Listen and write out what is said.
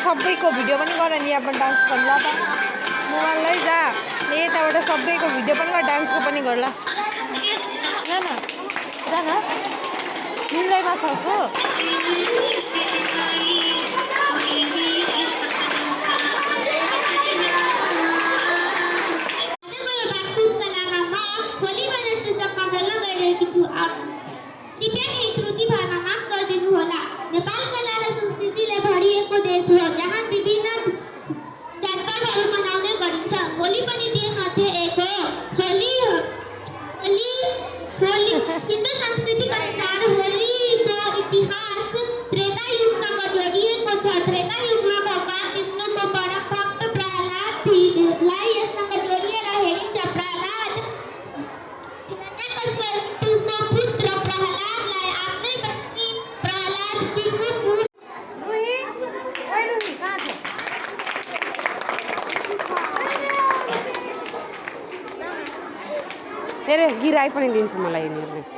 सबैको भिडियो पनि गर नि अपन डान्स गर्ला त मोबाइललाई जा यताबाट सबैको भिडियो पनि गर डान्सको पनि गर्ला न जा न मिल्दैमा छ हो नेपाल कला र संस्कृतिले भरिएको देश हो जहाँ विभिन्न चाडपर्वहरू मनाउने गरिन्छ। होली पनि तीमध्ये एक हो। होली हिन्दू संस्कृति अनुसार होलीको इतिहास त्रेता युगसँग जोडिएको छ। त्रेता युगमा भगवान विष्णुको परम भक्त प्रहलादलाई यससँग जोडिएर हेरिन्छ। प्रहलाद हिरण्यकश्यपको पुत्र प्रहलादलाई आफ्नै पत्नी हेरे गिराइ पनि दिन्छ मलाई यिनीहरूले